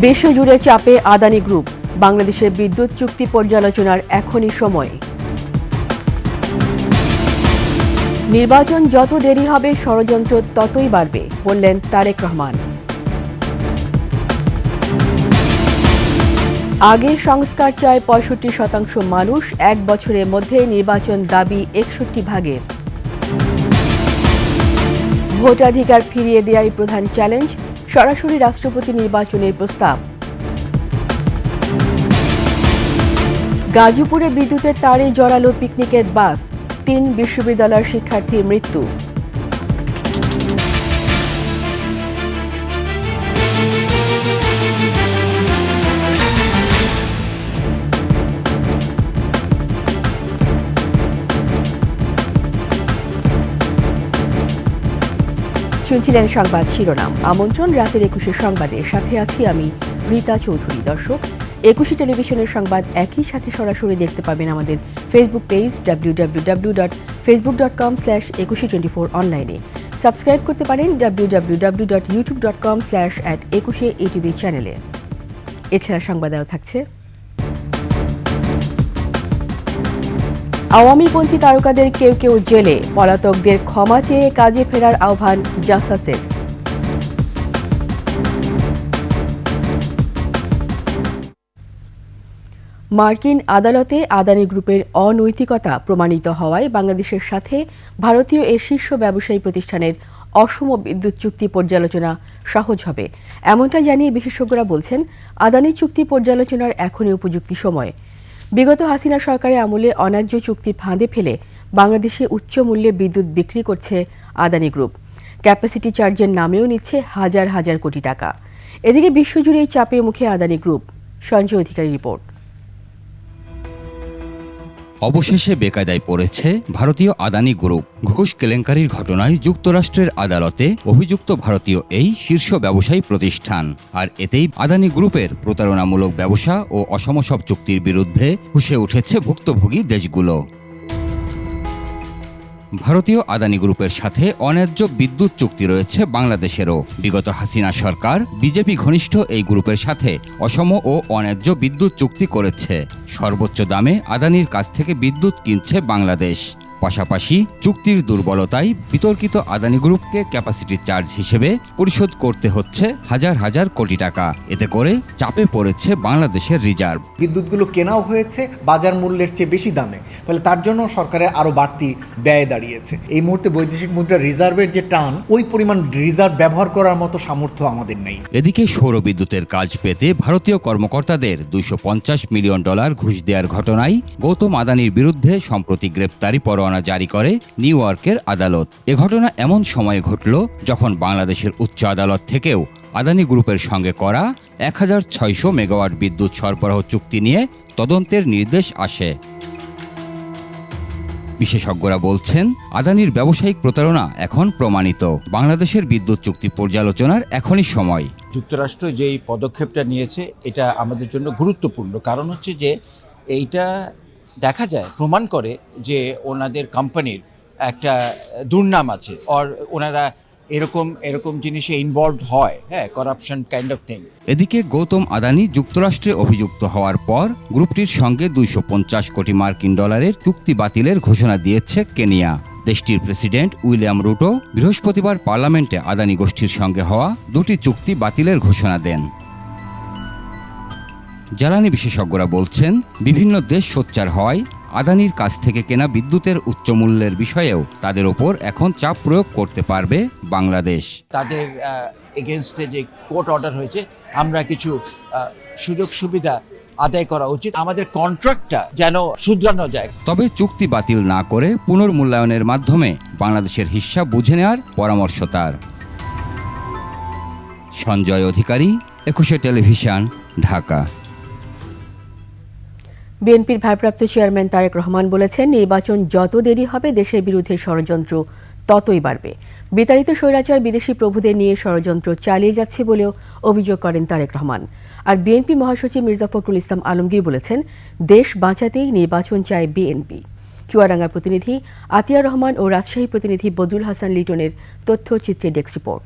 বিশ্বজুড়ে চাপে আদানি গ্রুপ, বাংলাদেশের বিদ্যুৎ চুক্তি পর্যালোচনার এখনই সময়। নির্বাচন যত দেরি হবে ষড়যন্ত্র ততই বাড়বে, বললেন তারেক রহমান। আগে সংস্কার চায় ৬৫% মানুষ, ১ বছরের মধ্যে নির্বাচন দাবি ৬১ ভাগের। ভোটাধিকার ফিরিয়ে দেয়াই প্রধান চ্যালেঞ্জ, সরাসরি রাষ্ট্রপতি নির্বাচনের প্রস্তাব। গাজীপুরে বিদ্যুতের তারে জড়ালো পিকনিকের বাস, ৩ বিশ্ববিদ্যালয়ের শিক্ষার্থীর মৃত্যু। শুনছিলেন সংবাদ শিরোনাম। আমন্ত্রণ রাতের ২১ সংবাদের সাথে আছি আমি রীতা চৌধুরী। দর্শক, ২১ টেলিভিশনের সংবাদ একই সাথে সরাসরি দেখতে পাবেন আমাদের ফেসবুক পেজ www.facebook.com/2124 অনলাইনে। সাবস্ক্রাইব করতে পারেন www.youtube.com/@21etv চ্যানেলে। এছাড়া সংবাদ আরও থাকছে। আওয়ামীপন্থী তারকাদের কেউ কেউ জেলে, পলাতকদের ক্ষমা চেয়ে কাজে ফেরার আহ্বান জাসাসের। মার্কিন আদালতে আদানি গ্রুপের অনৈতিকতা প্রমাণিত হওয়ায় বাংলাদেশের সাথে ভারতীয় এ শীর্ষ ব্যবসায়ী প্রতিষ্ঠানের অসম বিদ্যুৎ চুক্তি পর্যালোচনা সহজ হবে, এমনটা জানিয়ে বিশেষজ্ঞরা বলছেন আদানি চুক্তি পর্যালোচনার এখনই উপযুক্ত সময়। বিগত হাসিনা সরকারের আমলে অন্যায্য চুক্তির ফাঁদে ফেলে বাংলাদেশে উচ্চ মূল্যে বিদ্যুৎ বিক্রি করছে আদানি গ্রুপ। ক্যাপাসিটি চার্জের নামেও নিচ্ছে হাজার হাজার কোটি টাকা। এদিকে বিশ্বজুড়ে এই চাপের মুখে আদানি গ্রুপ। সঞ্জয় অধিকারী রিপোর্ট। অবশেষে বেকায়দায় পড়েছে ভারতীয় আদানি গ্রুপ। ঘুষ কেলেঙ্কারির ঘটনায় যুক্তরাষ্ট্রের আদালতে অভিযুক্ত ভারতীয় এই শীর্ষ ব্যবসায়ী প্রতিষ্ঠান। আর এতেই আদানি গ্রুপের প্রতারণামূলক ব্যবসা ও অসম সব চুক্তির বিরুদ্ধে ফুঁসে উঠেছে ভুক্তভোগী দেশগুলো। ভারতীয় আদানি গ্রুপের সাথে অন্যায্য বিদ্যুৎ চুক্তি রয়েছে বাংলাদেশেরও। বিগত হাসিনা সরকার বিজেপি ঘনিষ্ঠ এই গ্রুপের সাথে অসম ও অন্যায্য বিদ্যুৎ চুক্তি করেছে। সর্বোচ্চ দামে আদানির কাছ থেকে বিদ্যুৎ কিনছে বাংলাদেশ। পাশাপাশি চুক্তির দুর্বলতায় বিতর্কিত আদানি গ্রুপকে ক্যাপাসিটি চার্জ হিসেবে পরিশোধ করতে হচ্ছে হাজার হাজার কোটি টাকা। এতে করে চাপে পড়েছে বাংলাদেশের রিজার্ভ। বিদ্যুৎগুলো কেনাও হয়েছে বাজার মূল্যের চেয়ে বেশি দামে, ফলে তার জন্য সরকারের আরও বাড়তি ব্যয় দাঁড়িয়েছে। এই মুহূর্তে বৈদেশিক মুদ্রা রিজার্ভের যে টান, ওই পরিমাণ রিজার্ভ ব্যবহার করার মতো সামর্থ্য আমাদের নেই। এদিকে সৌর বিদ্যুতের কাজ পেতে ভারতীয় কর্মকর্তাদের $250 মিলিয়ন ঘুষ দেওয়ার ঘটনায় গৌতম আদানির বিরুদ্ধে সম্প্রতি গ্রেপ্তারি পরোয়ানা জারি করে নিউ ইয়র্কের আদালত। এ ঘটনা এমন সময়ে ঘটল যখন বাংলাদেশের উচ্চ আদালত থেকেও আদানি গ্রুপের সঙ্গে করা ১৬০০ মেগাওয়াট বিদ্যুৎ সরবরাহ চুক্তি নিয়ে তদন্তের নির্দেশ আসে। বিশেষজ্ঞরা বলছেন আদানির ব্যবসায়িক প্রতারণা এখন প্রমাণিত। বাংলাদেশের বিদ্যুৎ চুক্তি পর্যালোচনার এখনই সময়। যুক্তরাষ্ট্র যেই পদক্ষেপটা নিয়েছে এটা আমাদের জন্য গুরুত্বপূর্ণ, কারণ হচ্ছে যে এইটা দেখা যায়, প্রমাণ করে যে ওনাদের কোম্পানির একটা দুর্নাম আছে, আর ওনারা এরকম জিনিসে ইনভলভড হয়, করাপশন কাইন্ড অফ থিং। এদিকে গৌতম আদানি যুক্তরাষ্ট্রে অভিযুক্ত হওয়ার পর গ্রুপটির সঙ্গে $250 কোটি মার্কিন চুক্তি বাতিলের ঘোষণা দিয়েছে কেনিয়া। দেশটির প্রেসিডেন্ট উইলিয়াম রুটো বৃহস্পতিবার পার্লামেন্টে আদানি গোষ্ঠীর সঙ্গে হওয়া 2টি চুক্তি বাতিলের ঘোষণা দেন। জ্বালানি বিশেষজ্ঞরা বলছেন বিভিন্ন দেশ সোচ্চার হওয়ায় আদানির কাছ থেকে কেনা বিদ্যুতের উচ্চ মূল্যের বিষয়েও তাদের ওপর এখন চাপ প্রয়োগ করতে পারবে বাংলাদেশ। তাদের এগেনস্টে যে কোর্ট অর্ডার হয়েছে, আমরা কিছু সুযোগ সুবিধা আদায় করা উচিত, আমাদের কন্ট্রাক্টটা যেন শুধরানো যায়। তবে চুক্তি বাতিল না করে পুনর্মূল্যায়নের মাধ্যমে বাংলাদেশের হিসাব বুঝে নেওয়ার পরামর্শ তার। সঞ্জয় অধিকারী, ২১ টেলিভিশন, ঢাকা। বিএনপির ভারপ্রাপ্ত চেয়ারম্যান তারেক রহমান বলেছেন নির্বাচন যত দেরি হবে দেশের বিরুদ্ধে ষড়যন্ত্র ততই বাড়বে। বিতাড়িত স্বৈরাচার বিদেশি প্রভুদের নিয়ে ষড়যন্ত্র চালিয়ে যাচ্ছে বলেও অভিযোগ করেন তারেক রহমান। আর বিএনপি মহাসচিব মির্জা ফখরুল ইসলাম আলমগীর বলেছেন দেশ বাঁচাতেই নির্বাচন চায় বিএনপি। চুয়াডাঙ্গার প্রতিনিধি আতিয়া রহমান ও রাজশাহী প্রতিনিধি বদরুল হাসান লিটনের তথ্যচিত্রে ডেস্ক রিপোর্ট।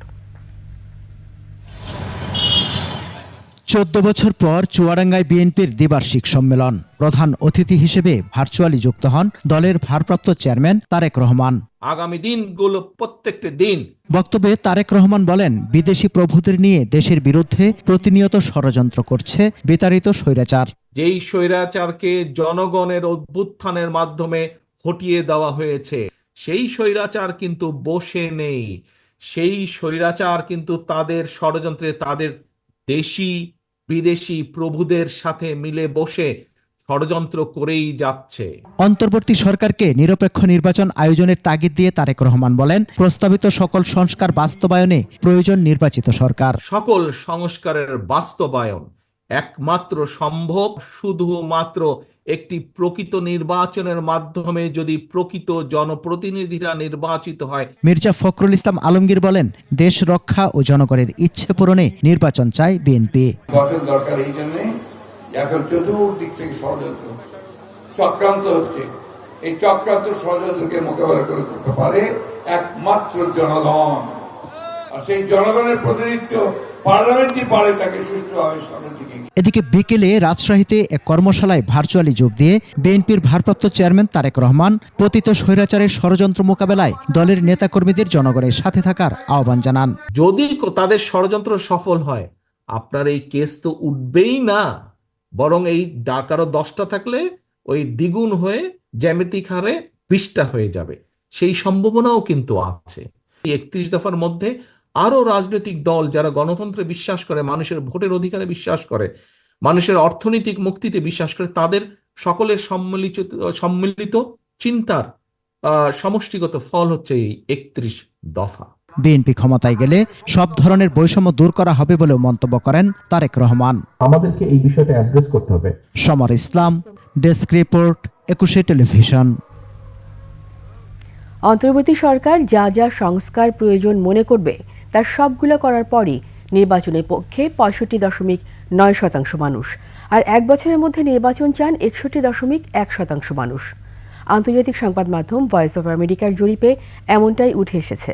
14 বছর পর চুয়াডাঙ্গায় বিএনপির দ্বিবার্ষিক সম্মেলন। প্রধান অতিথি হিসেবে ভার্চুয়ালি যুক্ত হন দলের ভারপ্রাপ্ত চেয়ারম্যান তারেক রহমান। আগামী দিনগুলো প্রত্যেকটি দিন। বক্তব্যে তারেক রহমান বলেন, বিদেশি প্রভুদের নিয়ে দেশের বিরুদ্ধে প্রতিনিয়ত ষড়যন্ত্র করছে বিতাড়িত স্বৈরাচার। যেই স্বৈরাচারকে জনগণের অভ্যুত্থানের মাধ্যমে হটিয়ে দেওয়া হয়েছে, সেই স্বৈরাচার কিন্তু বসে নেই। সেই স্বৈরাচার কিন্তু তাদের ষড়যন্ত্রে তাদের দেশি বিদেশি প্রভুদের সাথে মিলে বসে ষড়যন্ত্র করেই যাচ্ছে। অন্তর্বর্তী সরকারকে নিরপেক্ষ নির্বাচন আয়োজনের তাগিদ দিয়ে তারেক রহমান বলেন, প্রস্তাবিত সকল সংস্কার বাস্তবায়নে প্রয়োজন নির্বাচিত সরকার। সকল সংস্কারের বাস্তবায়ন একমাত্র সম্ভব শুধুমাত্র একটি প্রকৃত নির্বাচনের মাধ্যমে, যদি প্রকৃত জনপ্রতিনিধিরা নির্বাচিত হয়। মির্জা ফখরুল ইসলাম আলমগীর বলেন, দেশ রক্ষা ও জনগণের ইচ্ছে পূরণে নির্বাচন চায় বিএনপি। গঠন দরকার এই জন্যে এখন চতুর্দিক থেকে ষড়যন্ত্র চক্রান্ত হচ্ছে। এই চক্রান্ত ষড়যন্ত্রকে মোকাবেলা করতে পারে একমাত্র জনগণ, আর সেই জনগণের প্রতিনিধিত্ব পার্লামেন্টই পারে তাকে সুষ্ঠুভাবে সামনের দিকে। এদিকে বিকেলে রাজশাহীতে এক কর্মশালায় ভার্চুয়ালি যোগ দিয়ে বিএনপির ভারপ্রাপ্ত চেয়ারম্যান তারেক রহমান পতিত স্বৈরাচারের ষড়যন্ত্র মোকাবেলায় দলের নেতাকর্মীদের জনগণের সাথে থাকার আহ্বান জানান। যদি তাদের ষড়যন্ত্র সফল হয়, আপনার এই কেস তো উঠবেই না, বরং এই কারো 10টা থাকলে ওই দ্বিগুণ হয়ে জ্যামিতিক হারে 20টা হয়ে যাবে। সেই সম্ভাবনাও কিন্তু আছে। 31 দফার মধ্যে আরো রাজনৈতিক দল যারা গণতন্ত্রে বিশ্বাস করে, মানুষের ভোটের অধিকারে বিশ্বাস করে, মানুষের অর্থনৈতিক মুক্তিতে বিশ্বাস করে, তাদের সকলের সম্মিলিত চিন্তার সমষ্টিগত ফল হচ্ছে এই 31 দফা। বিএনপি ক্ষমতায় গেলে সব ধরনের বৈষম্য দূর করা হবে বলেও মন্তব্য করেন তারেক রহমান। আমাদেরকে এই বিষয়টা অ্যাড্রেস করতে হবে। সমর ইসলাম, ডেস্ক রিপোর্ট, 21 টেলিভিশন। অন্তর্বর্তী সরকার যা যা সংস্কার প্রয়োজন মনে করবে তার সবগুলো করার পরই নির্বাচনের পক্ষে 65.9% মানুষ, আর এক বছরের মধ্যে নির্বাচন চান 61.1% মানুষ। আন্তর্জাতিক সংবাদ মাধ্যম ভয়েস অব আমেরিকার জরিপে এমনটাই উঠে এসেছে।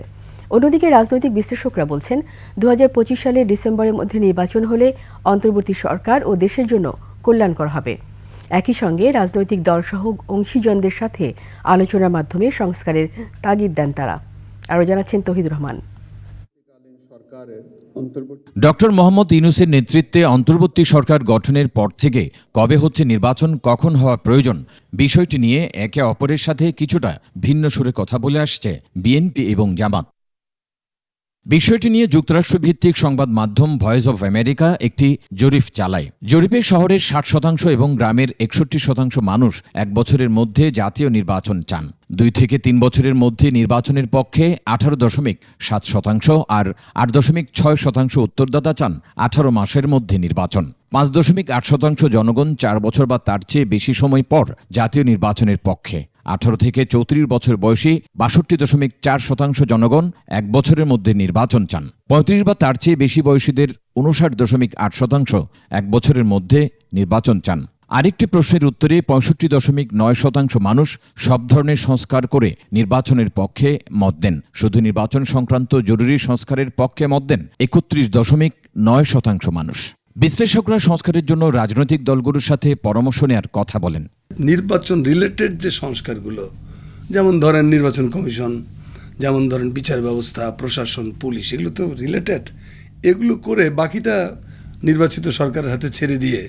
অন্যদিকে রাজনৈতিক বিশ্লেষকরা বলছেন, 2025 সালের ডিসেম্বরের মধ্যে নির্বাচন হলে অন্তর্বর্তী সরকার ও দেশের জন্য কল্যাণকর হবে। একই সঙ্গে রাজনৈতিক দলসহ অংশীজনদের সাথে আলোচনার মাধ্যমে সংস্কারের তাগিদ দেন তারা। আরও জানাচ্ছেন তৌহিদুর রহমান। ডক্টর মোহাম্মদ ইউনূসের নেতৃত্বে অন্তর্বর্তী সরকার গঠনের পর থেকে কবে হচ্ছে নির্বাচন, কখন হওয়া প্রয়োজন, বিষয়টি নিয়ে একে অপরের সাথে কিছুটা ভিন্ন সুরে কথা বলে আসছে বিএনপি এবং জামাত। বিষয়টি নিয়ে যুক্তরাষ্ট্রভিত্তিক সংবাদ মাধ্যম ভয়েস অব আমেরিকা একটি জরিপ চালায়। জরিপে শহরের 60% এবং গ্রামের 61% মানুষ এক বছরের মধ্যে জাতীয় নির্বাচন চান। 2 থেকে 3 বছরের মধ্যে নির্বাচনের পক্ষে 18.7% আর 8.6% উত্তরদাতা চান 18 মাসের মধ্যে নির্বাচন। 5.8% জনগণ 4 বছর বা তার চেয়ে বেশি সময় পর জাতীয় নির্বাচনের পক্ষে। 18 থেকে 34 বছর বয়সী 62.4% জনগণ 1 বছরের মধ্যে নির্বাচন চান। 35 বা তার চেয়ে বেশি বয়সীদের 59.8% 1 বছরের মধ্যে নির্বাচন চান। আরেকটি প্রশ্নের উত্তরে 65.9% মানুষ সব ধরনের সংস্কার করে নির্বাচনের পক্ষে মত দেন। শুধু নির্বাচন সংক্রান্ত জরুরি সংস্কারের পক্ষে মত দেন 31.9% মানুষ। বিশ্লেষকরা সংস্কারের জন্য রাজনৈতিক দলগুলোর সাথে পরামর্শ নেওয়ার কথা বলেন। নির্বাচন রিলেটেড যে সংস্কারগুলো, যেমন ধরেন নির্বাচন কমিশন, যেমন ধরেন বিচার ব্যবস্থা, প্রশাসন, পুলিশ, এগুলো তো রিলেটেড। এগুলো করে বাকিটা নির্বাচিত সরকারের হাতে ছেড়ে দিয়ে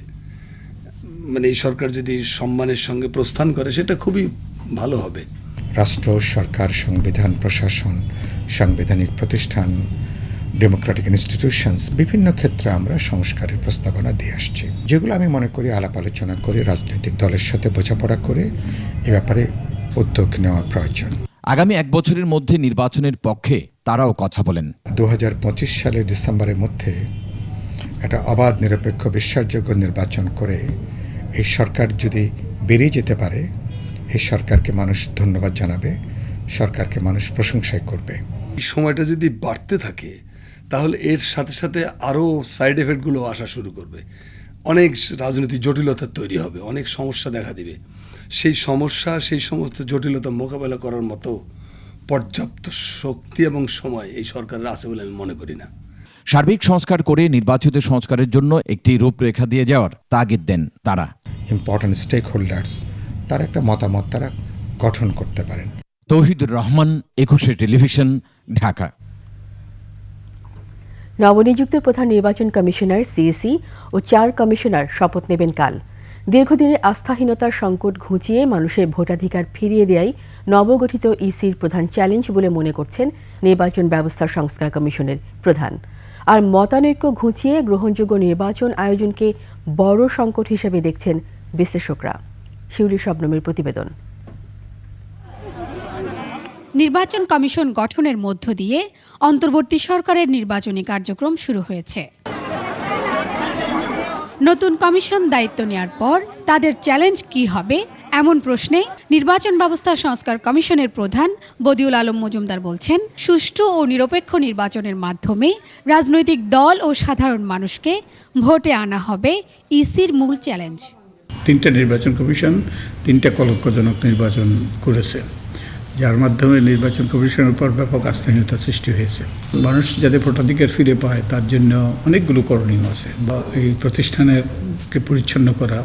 মানে এই সরকার যদি সম্মানের সঙ্গে প্রস্থান করে সেটা খুবই ভালো হবে। রাষ্ট্র, সরকার, সংবিধান, প্রশাসন, সাংবিধানিক প্রতিষ্ঠান, ডেমোক্রেটিক ইনস্টিটিউশনস, বিভিন্ন ক্ষেত্রে আমরা সংস্কারের প্রস্তাবনা দিয়ে আসছি, যেগুলো আমি মনে করি আলাপ আলোচনা করে রাজনৈতিক দলের সাথে বোঝাপড়া করে এ ব্যাপারে উদ্যোগ নেওয়া প্রয়োজন। আগামী 1 বছরের মধ্যে নির্বাচনের পক্ষে তারাও কথা বলেন। 2025 সালের ডিসেম্বরের মধ্যে একটা অবাধ, নিরপেক্ষ, বিশ্বাসযোগ্য নির্বাচন করে এই সরকার যদি বেরিয়ে যেতে পারে, এই সরকারকে মানুষ ধন্যবাদ জানাবে, সরকারকে মানুষ প্রশংসাই করবে। এই সময়টা যদি বাড়তে থাকে তাহলে এর সাথে সাথে আরও সাইড এফেক্টগুলো আসা শুরু করবে। অনেক রাজনৈতিক জটিলতা তৈরি হবে, অনেক সমস্যা দেখা দিবে। সেই সমস্যা, সেই সমস্ত জটিলতা মোকাবেলা করার মতো পর্যাপ্ত শক্তি এবং সময় এই সরকারের আছে বলে আমি মনে করি না। সার্বিক সংস্কার করে নির্বাচিত সংস্কারের জন্য একটি রূপরেখা দিয়ে যাওয়ার তাগিদ দেন তারা। ইম্পর্ট্যান্ট স্টেক হোল্ডার্স তার একটা মতামত তারা গঠন করতে পারেন। তৌহিদুর রহমান, 21 টেলিভিশন, ঢাকা। নবনিযুক্ত প্রধান নির্বাচন কমিশনার সিএসি ও 4 কমিশনার শপথ নেবেন কাল। দীর্ঘদিনের আস্থাহীনতার সংকট ঘুচিয়ে মানুষের ভোটাধিকার ফিরিয়ে দেয়াই নবগঠিত ইসির প্রধান চ্যালেঞ্জ বলে মনে করছেন নির্বাচন ব্যবস্থা সংস্কার কমিশনের প্রধান। আর মতানৈক্য ঘুচিয়ে গ্রহণযোগ্য নির্বাচন আয়োজনকে বড় সংকট হিসেবে দেখছেন বিশ্লেষকরা। শিউলি শবনমের প্রতিবেদন। নির্বাচন কমিশন গঠনের মধ্য দিয়ে অন্তর্বর্তী সরকারের নির্বাচনী কার্যক্রম শুরু হয়েছে। নতুন কমিশন দায়িত্ব নেওয়ার পর তাদের চ্যালেঞ্জ কি হবে এমন প্রশ্নে নির্বাচন ব্যবস্থা সংস্কার কমিশনের প্রধান বদিউল আলম মজুমদার বলছেন, সুষ্ঠু ও নিরপেক্ষ নির্বাচনের মাধ্যমে রাজনৈতিক দল ও সাধারণ মানুষকে ভোটে আনা হবে ইসির মূল চ্যালেঞ্জ। 3টা নির্বাচন কমিশন 3টা কলঙ্কজনক নির্বাচন করেছে, যার মাধ্যমে নির্বাচন কমিশনের উপর ব্যাপক আস্থাহীনতা সৃষ্টি হয়েছে। মানুষ যাতে ভোটাধিকার ফিরে পায় তার জন্য অনেকগুলো করণীয় আছে, বা এই প্রতিষ্ঠানকে পরিচ্ছন্ন করা,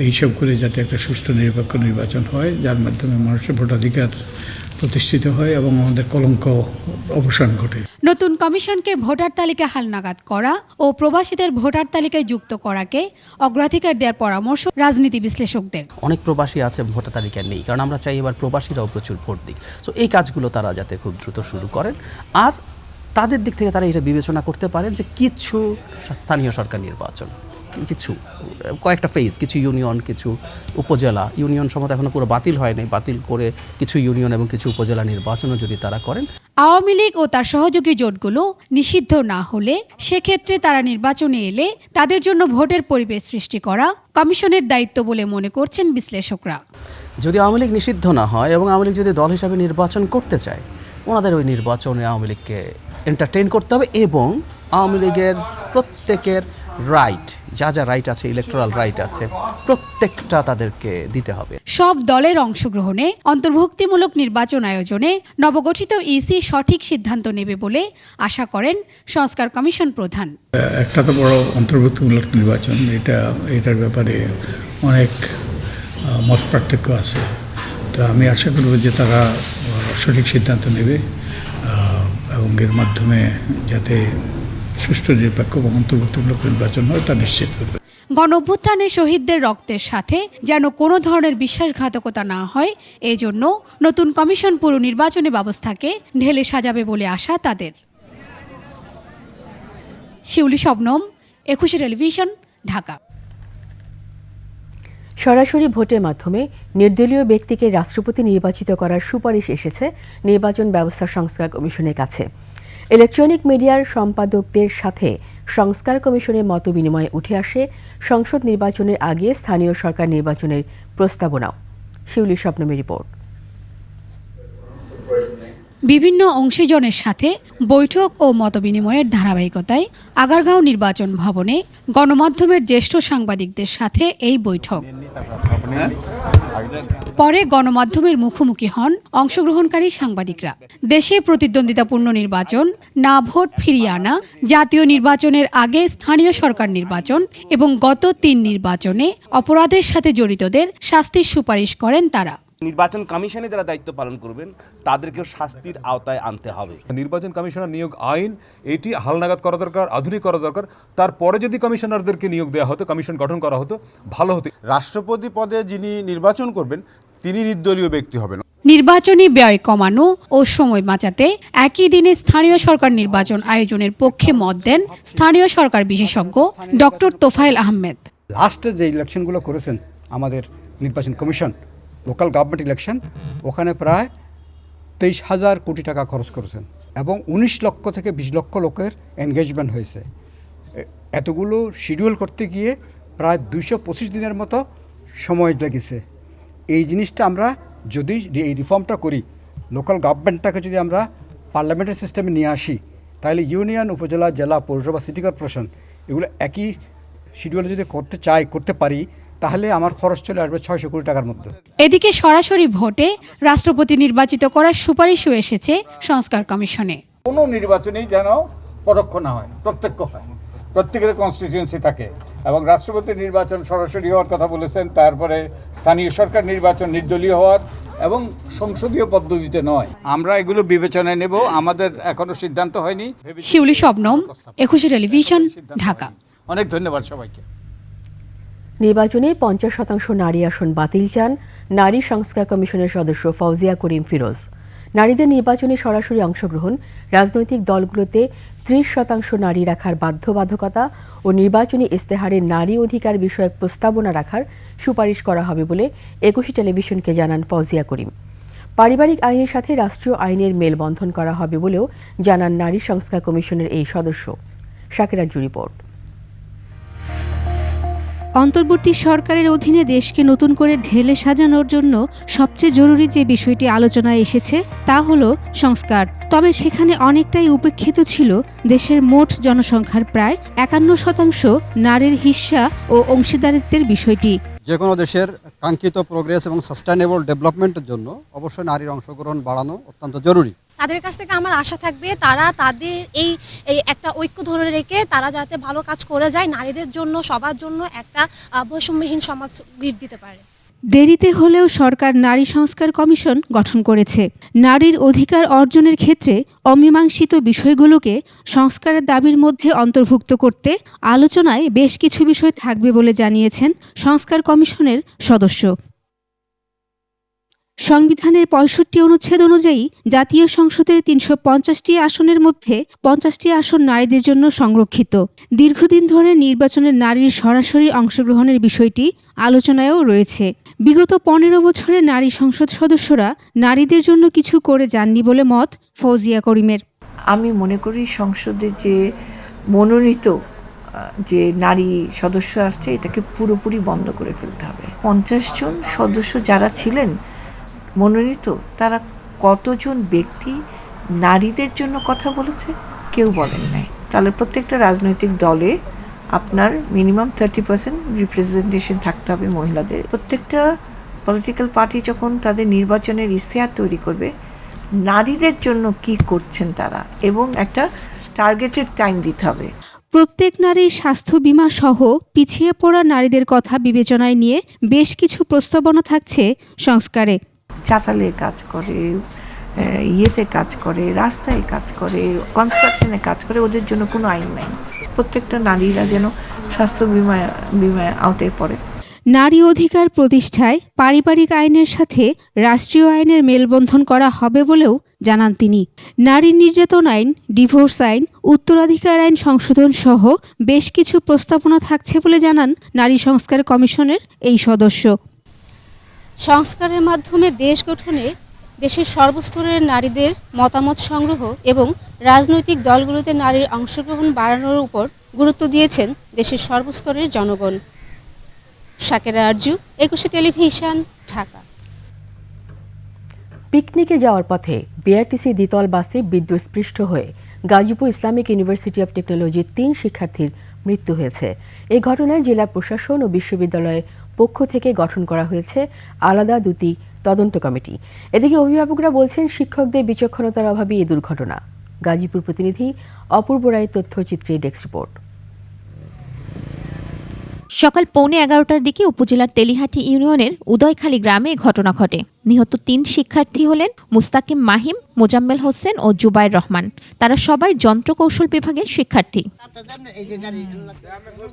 এইসব করে যাতে একটা সুষ্ঠু নিরপেক্ষ নির্বাচন হয়, যার মাধ্যমে মানুষের ভোটাধিকার প্রতিষ্ঠিত হয় এবং আমাদের কলঙ্ক অবসান ঘটে। নতুন কমিশনকে ভোটার তালিকা হালনাগাদ করা ও প্রবাসীদের ভোটার তালিকায় যুক্ত করাকে অগ্রাধিকার দেওয়ার পরামর্শ রাজনীতি বিশ্লেষকদের। অনেক প্রবাসী আছে ভোটার তালিকায় নেই, কারণ আমরা চাই এবার প্রবাসীরাও প্রচুর ভোট দিক। সো এই কাজগুলো তারা যাতে খুব দ্রুত শুরু করেন, আর তাদের দিক থেকে তারা এটা বিবেচনা করতে পারেন যে কিছু স্থানীয় সরকার নির্বাচন, কিছু কয়েকটা ফেজ, কিছু ইউনিয়ন, কিছু উপজেলা, ইউনিয়ন সময় এখনো পুরো বাতিল হয়নি, বাতিল করে কিছু ইউনিয়ন এবং কিছু উপজেলা নির্বাচনও যদি তারা করেন। আওয়ামী লীগ ও তার সহযোগী জোটগুলো নিষিদ্ধ না হলে সেক্ষেত্রে তারা নির্বাচনে এলে তাদের জন্য ভোটের পরিবেশ সৃষ্টি করা কমিশনের দায়িত্ব বলে মনে করছেন বিশ্লেষকরা। যদি আওয়ামী লীগ নিষিদ্ধ না হয় এবং আওয়ামী লীগ যদি দল হিসাবে নির্বাচন করতে চায়, ওনাদের ওই নির্বাচনে আওয়ামী লীগকে এন্টারটেইন করতে হবে এবং আওয়ামী লীগের প্রত্যেকের রাইট, যা যা রাইট আছে, ইলেকটোরাল রাইট আছে, প্রত্যেকটা তাদেরকে দিতে হবে। সব দলের অংশগ্রহণে অন্তর্ভুক্তিমূলক নির্বাচন আয়োজনে নবগঠিত ইসি সঠিক সিদ্ধান্ত নেবে বলে আশা করেন সংস্কার কমিশন প্রধান। একটা তো বড় অন্তর্ভুক্তিমূলক নির্বাচন, এটার ব্যাপারে অনেক মত পার্থক্য আছে। তো আমি আশা করব যে তারা সঠিক সিদ্ধান্ত নেবে এবং এর মাধ্যমে যাতে সুষ্ঠু নিরপেক্ষ এবং অন্তর্ভুক্তিমূলক নির্বাচন হয় তা নিশ্চিত করবে। গণঅভ্যুত্থানে শহীদদের রক্তের সাথে যেন কোনো ধরনের বিশ্বাসঘাতকতা না হয়, এজন্য নতুন কমিশন পুরো নির্বাচনী ব্যবস্থাকে ঢেলে সাজাবে বলে আশা তাদের। শিউলি শবনম, 21 টেলিভিশন, ঢাকা। সরাসরি ভোটের মাধ্যমে নির্দলীয় ব্যক্তিকে রাষ্ট্রপতি নির্বাচিত করার সুপারিশ এসেছে নির্বাচন ব্যবস্থা সংস্কার কমিশনের কাছে। ইলেকট্রনিক মিডিয়ার সম্পাদকদের সাথে সংস্কার কমিশনের মত বিনিময়ে উঠে আসে সংসদ নির্বাচনের আগে স্থানীয় সরকার নির্বাচনের প্রস্তাবনাও। শিউলি শবনমের রিপোর্ট। বিভিন্ন অংশীজনের সাথে বৈঠক ও মতবিনিময়ের ধারাবাহিকতায় আগারগাঁও নির্বাচন ভবনে গণমাধ্যমের জ্যেষ্ঠ সাংবাদিকদের সাথে এই বৈঠক। পরে গণমাধ্যমের মুখোমুখি হন অংশগ্রহণকারী সাংবাদিকরা। দেশে প্রতিদ্বন্দ্বিতাপূর্ণ নির্বাচন, না ভোট ফিরিয়ে আনা, জাতীয় নির্বাচনের আগে স্থানীয় সরকার নির্বাচন এবং গত 3 নির্বাচনে অপরাধের সাথে জড়িতদের শাস্তির সুপারিশ করেন তারা। নির্বাচন কমিশনে যারা দায়িত্ব পালন করবেন তাদেরকেও শাস্তির আওতায় আনতে হবে। নির্বাচন কমিশনার নিয়োগ আইন এটি হালনাগাদ করা দরকার, আধুনিক করা দরকার। তারপরে যদি কমিশনারদেরকে নিয়োগ দেওয়া হতো, কমিশন গঠন করা হতো, ভালো হতো। রাষ্ট্রপতি পদে যিনি নির্বাচন করবেন তিনি নির্দলীয় ব্যক্তি হবেন। নির্বাচনী ব্যয় কমানো ও সময় বাঁচাতে একই দিনে স্থানীয় সরকার নির্বাচন আয়োজনের পক্ষে মত দেন স্থানীয় সরকার বিশেষজ্ঞ ডক্টর তোফায়েল আহমেদ। লাস্টে যে ইলেকশনগুলো করেছেন আমাদের নির্বাচন কমিশন, লোকাল গভর্নমেন্ট ইলেকশন, ওখানে প্রায় 23,000 কোটি টাকা খরচ করেছেন এবং 19 লক্ষ থেকে 20 লক্ষ লোকের এনগেজমেন্ট হয়েছে। এতগুলো শিডিউল করতে গিয়ে প্রায় 225 দিনের মতো সময় লেগেছে। এই জিনিসটা আমরা যদি এই রিফর্মটা করি, লোকাল গভর্নমেন্টটাকে যদি আমরা পার্লামেন্টারি সিস্টেমে নিয়ে আসি, তাহলে ইউনিয়ন, উপজেলা, জেলা, পৌরসভা, সিটি কর্পোরেশন এগুলো একই শিডিউলে যদি করতে পারি, তাহলে আমার খরচ চলে আসবে 600 কোটি টাকার মধ্যে। এদিকে সরাসরি ভোটে রাষ্ট্রপতি নির্বাচিত করার সুপারিশও এসেছে সংস্কার কমিশনে। কোনো নির্বাচনেই যেন পরোক্ষ না হয়, প্রত্যক্ষ হয়, প্রত্যেকের কনস্টিটিউয়েন্সি থাকে। এবং রাষ্ট্রপতি নির্বাচন সরাসরি হওয়ার কথা বলেছেন, তারপরে স্থানীয় সরকার নির্বাচন নির্দলীয় হওয়ার এবং সংসদীয় পদ্ধতিতে নয়। আমরা এগুলো বিবেচনায় নেব, আমাদের এখনো সিদ্ধান্ত হয়নি। শিউলি শবনম, একুশে টেলিভিশন, ঢাকা। অনেক ধন্যবাদ সবাইকে। নির্বাচনে 50% নারী আসন বাতিল চান নারী সংস্কার কমিশনের সদস্য ফৌজিয়া করিম ফিরোজ। নারীদের নির্বাচনে সরাসরি অংশগ্রহণ, রাজনৈতিক দলগুলোতে 30% নারী রাখার বাধ্যবাধকতা ও নির্বাচনী ইস্তেহারে নারী অধিকার বিষয়ক প্রস্তাবনা রাখার সুপারিশ করা হবে বলে একুশে টেলিভিশনকে জানান ফৌজিয়া করিম। পারিবারিক আইনের সাথে রাষ্ট্রীয় আইনের মেলবন্ধন করা হবে বলেও জানান নারী সংস্কার কমিশনের এই সদস্য। শাকিরা জু রিপোর্ট। অন্তর্বর্তী সরকারের অধীনে দেশকে নতুন করে ঢেলে সাজানোর জন্য সবচেয়ে জরুরি যে বিষয়টি আলোচনায় এসেছে তা হলো সংস্কার। তবে সেখানে অনেকটাই উপেক্ষিত ছিল দেশের মোট জনসংখ্যার প্রায় 51% নারীর হিস্সা ও অংশীদারিত্বের বিষয়টি। যে কোনো দেশের কাঙ্ক্ষিত প্রোগ্রেস এবং সাস্টেনেবল ডেভেলপমেন্টের জন্য অবশ্যই নারীর অংশগ্রহণ বাড়ানো অত্যন্ত জরুরি। তাদের কাছ থেকে আমার আশা থাকবে তারা তাদের এই একটা ঐক্য ধরে রেখে তারা যাতে ভালো কাজ করে যায়, নারীদের জন্য সবার জন্য একটা বৈষম্যহীন সমাজ গিফট দিতে পারে। দেরিতে হলেও সরকার নারী সংস্কার কমিশন গঠন করেছে। নারীর অধিকার অর্জনের ক্ষেত্রে অমীমাংসিত বিষয়গুলোকে সংস্কারের দাবির মধ্যে অন্তর্ভুক্ত করতে আলোচনায় বেশ কিছু বিষয় থাকবে বলে জানিয়েছেন সংস্কার কমিশনের সদস্য। সংবিধানের 65 অনুচ্ছেদ অনুযায়ী জাতীয় সংসদের 350টি আসনের মধ্যে 50টি আসন নারীদের জন্য সংরক্ষিত। দীর্ঘদিন ধরে নির্বাচনে নারীর সরাসরি অংশগ্রহণের বিষয়টি আলোচনায়ও রয়েছে। বিগত 15 বছরে নারী সংসদ সদস্যরা নারীদের জন্য কিছু করে যাননি বলে মত ফৌজিয়া করিমের। আমি মনে করি সংসদের যে মনোনীত যে নারী সদস্য আসছে এটাকে পুরোপুরি বন্ধ করে ফেলতে হবে। 50 জন সদস্য যারা ছিলেন মনোনীত, তারা কতজন ব্যক্তি নারীদের জন্য কথা বলেছে? কেউ বলেন নাই। তাহলে প্রত্যেকটা রাজনৈতিক দলে আপনার মিনিমাম 30% রিপ্রেজেন্টেশন থাকতে হবে মহিলাদের। প্রত্যেকটা পলিটিক্যাল পার্টি যখন তাদের নির্বাচনের ইশতেহার তৈরি করবে, নারীদের জন্য কি করছেন তারা এবং একটা টার্গেটেড টাইম দিতে হবে। প্রত্যেক নারীর স্বাস্থ্য বীমা সহ পিছিয়ে পড়া নারীদের কথা বিবেচনায় নিয়ে বেশ কিছু প্রস্তাবনা থাকছে সংস্কারে। চাতালে কাজ করে, ইয়েতে কাজ করে, রাস্তায় কাজ করে, কনস্ট্রাকশনে কাজ করে, ওদের জন্য কোনো আইন নাই। প্রত্যেকটা নারীরা যেন স্বাস্থ্য বীমায় আওতায় পড়ে। নারী অধিকার প্রতিষ্ঠায় পারিবারিক আইনের সাথে রাষ্ট্রীয় আইনের মেলবন্ধন করা হবে বলেও জানান তিনি। নারী নির্যাতন আইন, ডিভোর্স আইন, উত্তরাধিকার আইন সংশোধন সহ বেশ কিছু প্রস্তাবনা থাকছে বলে জানান নারী সংস্কার কমিশনের এই সদস্য। সংস্কারের মাধ্যমে দেশ গঠনে দেশের সর্বস্তরের নারীদের মতামত সংগ্রহ এবং রাজনৈতিক দলগুলোতে নারীর অংশগ্রহণ বাড়ানোর উপর গুরুত্ব দিয়েছেন দেশের সর্বস্তরের জনগণ। শাকিরা আরজু, একুশে টেলিভিশন, ঢাকা। পিকনিকে যাওয়ার পথে বিআরটিসি দ্বিতল বাসে বিদ্যুৎস্পৃষ্ট হয়ে গাজীপুর ইসলামিক ইউনিভার্সিটি অব টেকনোলজির 3 শিক্ষার্থীর মৃত্যু হয়েছে। এই ঘটনায় জেলা প্রশাসন ও বিশ্ববিদ্যালয়ের পক্ষ থেকে গঠন করা হয়েছে আলাদা 2টি তদন্ত কমিটি। এদিকে অভিভাবকরা বলছেন শিক্ষকদের বিচক্ষণতার অভাবে এই দুর্ঘটনা। গাজীপুর প্রতিনিধি অপূর্ব রায়ের তথ্যচিত্রে ডেস্ক রিপোর্ট। সকাল 11:15টার দিকে উপজেলার তেলিহাটি ইউনিয়নের উদয়খালী গ্রামে ঘটনা ঘটে। নিহত 3 শিক্ষার্থী হলেন মুস্তাকিম মাহিম, মোজাম্মেল হোসেন ও জুবাইর রহমান। তারা সবাই যন্ত্রকৌশল বিভাগের শিক্ষার্থী।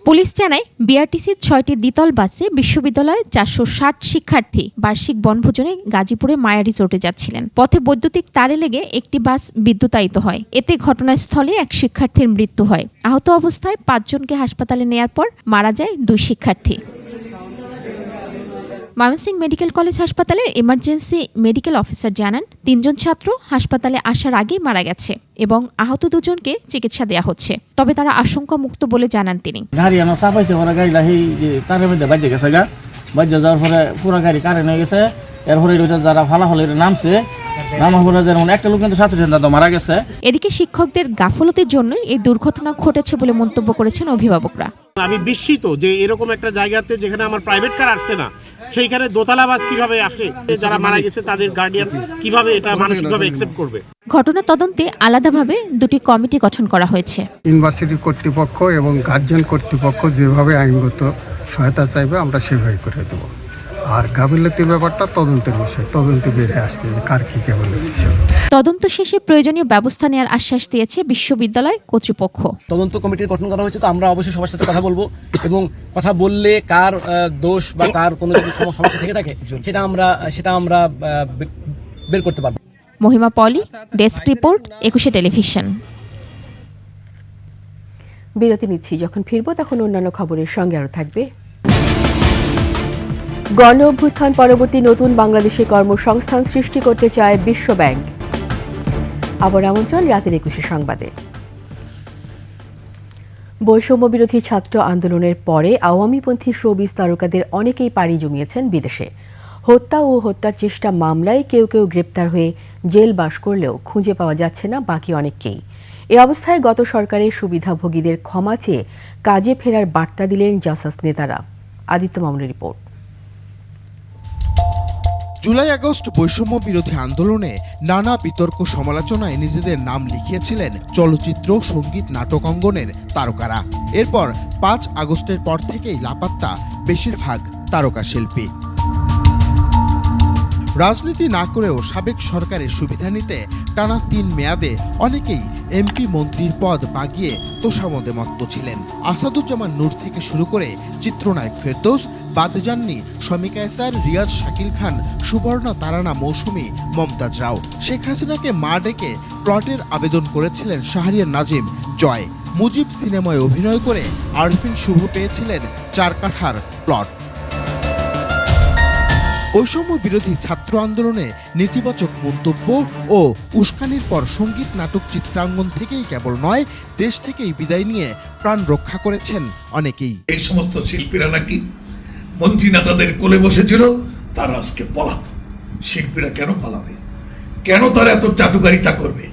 পুলিশ জানায় বিআরটিসির 6টি দ্বিতল বাসে বিশ্ববিদ্যালয়ের 460 শিক্ষার্থী বার্ষিক বনভোজনে গাজীপুরে মায়া রিসোর্টে যাচ্ছিলেন। পথে বৈদ্যুতিক তারে লেগে একটি বাস বিদ্যুতায়িত হয়। এতে ঘটনাস্থলে এক শিক্ষার্থীর মৃত্যু হয়। আহত অবস্থায় 5 জনকে হাসপাতালে নেয়ার পর মারা যায় 2 শিক্ষার্থী। ময়মনসিংহ মেডিকেল কলেজ হাসপাতালের এমার্জেন্সি মেডিকেল অফিসার জানান 3 জন ছাত্র হাসপাতালে আসার আগেই মারা গেছে এবং আহত 2 জনকে চিকিৎসা দেওয়া হচ্ছে। তবে তারা আশঙ্কা মুক্ত বলে জানান তিনি। এদিকে শিক্ষকদের গাফলতির জন্য এই দুর্ঘটনা ঘটেছে বলে মন্তব্য করেছেন অভিভাবকরা। আমি বিস্মিত যে এরকম একটা জায়গাতে যেখানে আমার প্রাইভেট কার আসছে না, সেইখানে দোতলা বাস কিভাবে আসে, যারা মারা গেছে তাদের গার্ডিয়ান কিভাবে এটা মানসিকভাবে অ্যাকসেপ্ট করবে। ঘটনা তদন্তে আলাদাভাবে দুটি কমিটি গঠন করা হয়েছে। ইউনিভার্সিটি কর্তৃপক্ষ এবং গার্জিয়ান কর্তৃপক্ষ যেভাবে আইনগত সহায়তা চাইবে আমরা সেভাবে করে দেবো। আর গাফিলতির ব্যাপারটা তদন্তের বিষয়, তদন্তে বেরিয়ে আসবে যে কার কী গাফিলতি ছিল। তদন্ত শেষে প্রয়োজনীয় ব্যবস্থা নেওয়ার আশ্বাস দিয়েছে বিশ্ববিদ্যালয় কর্তৃপক্ষ। তদন্ত কমিটির গঠন করা হয়েছে, তো আমরা অবশ্যই সবার সাথে কথা বলবো এবং কথা বললে কার দোষ বা কার কোনো যদি সমস্যা থেকে থাকে সেটা আমরা বের করতে পারবো। মহিমা পলি, ডেস্ক রিপোর্ট, 21 টেলিভিশন। বিরতি নিচ্ছি, যখন ফিরবো তখন অন্যান্য খবরের সঙ্গে আরও থাকবে। গণ অভ্যুত্থান পরবর্তী নতুন বাংলাদেশে কর্মসংস্থান সৃষ্টি করতে চায় বিশ্ব ব্যাংক। আবার আমন্ত্রণ রাতের 21 সংবাদে। বৈষম্য বিরোধী ছাত্র আন্দোলনের পরে আওয়ামীপন্থী শোবিজ তারকাদের অনেকেই পাড়ি জমিয়েছেন বিদেশে। হত্যা ও হত্যার চেষ্টা মামলায় কেউ কেউ গ্রেপ্তার হয়ে জেল বাস করলেও খুঁজে পাওয়া যাচ্ছে না বাকি অনেককেই। এ অবস্থায় গত সরকারের সুবিধাভোগীদের ক্ষমা চেয়ে কাজে ফেরার বার্তা দিলেন জাসাস নেতারা। আদিত্য মামুনের রিপোর্ট। জুলাই আগস্ট বৈষম্য বিরোধী আন্দোলনে নানা বিতর্ক সমালোচনায় নিজেদের নাম লিখিয়েছিলেন চলচ্চিত্র, সঙ্গীত, নাটক অঙ্গনের তারকারা। এরপর 5 আগস্টের পর থেকেই লাপাত্তা বেশিরভাগ তারকা শিল্পী। রাজনীতি না করেও সাবেক সরকারের সুবিধা নিতে টানা 3 মেয়াদে অনেকেই এমপি মন্ত্রীর পদ বাগিয়ে তোষামদে মত্ত ছিলেন। আসাদুজ্জামান নূর থেকে শুরু করে চিত্রনায়ক ফেরদৌস, বাদ যাননি শমী কায়সার, রিয়াজ, শাকিল খান, সুবর্ণা, তারানা মৌসুমী, মমতাজ রাও। শেখ হাসিনাকে মা ডেকে প্লটের আবেদন করেছিলেন শাহরিয়ার নাজিম, জয়। মুজিব সিনেমায় অভিনয় করে আরফিন শুভ পেয়েছিলেন 4 কাঠার প্লট। বৈষম্য বিরোধী ছাত্র আন্দোলনে নেতিবাচক মন্তব্য ও উস্কানির পর সঙ্গীত, নাটক, চিত্রাঙ্গন থেকেই কেবল নয়, দেশ থেকেই বিদায় নিয়ে প্রাণ রক্ষা করেছেন অনেকেই। এই সমস্ত শিল্পীরা নাকি মন্ত্রী নেতাদের কোলে বসেছিল, তারা আজকে পলাতক। শিল্পীরা কেন পালাবে? কেন তারা এত চাটুকারিতা করবে?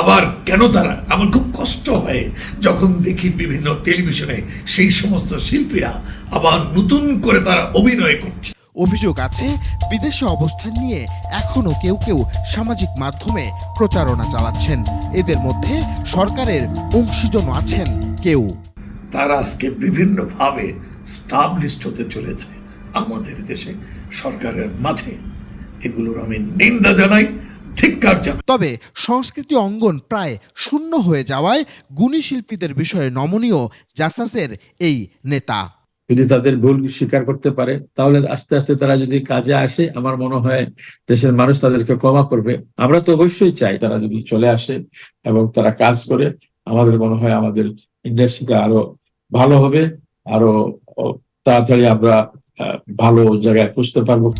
আবার কেন তারা, আমার খুব কষ্ট হয় যখন দেখি বিভিন্ন টেলিভিশনে সেই সমস্ত শিল্পীরা আবার নতুন করে তারা অভিনয় করছে। অভিযোগ আছে বিদেশে অবস্থান নিয়ে এখনো কেউ কেউ সামাজিক মাধ্যমে প্রচারণা চালাচ্ছেন। এদের মধ্যে সরকারের অংশীজন আছেন কেউ। তারা আজকে বিভিন্নভাবে স্টাবলিশড হতে চলেছে আমাদের দেশে সরকারের মাঝে। এগুলোর আমি নিন্দা জানাই, ধিক্কার জানাই। তবে সংস্কৃতি অঙ্গন প্রায় শূন্য হয়ে যাওয়ায় গুণী শিল্পীদের বিষয়ে নমনীয় জাসাসের এই নেতা। যদি তাদের ভুল স্বীকার করতে পারে তাহলে আস্তে আস্তে তারা যদি কাজে আসে, আমার মনে হয় দেশের মানুষ তাদেরকে ক্ষমা করবে। আমরা তো অবশ্যই চাই তারা যদি চলে আসে এবং তারা কাজ করে, আমাদের মনে হয় আমাদের ইন্ডাস্ট্রিটা আরো ভালো হবে, আরো তাড়াতাড়ি আমরা ভালো জায়গায় পৌঁছতে পারবো।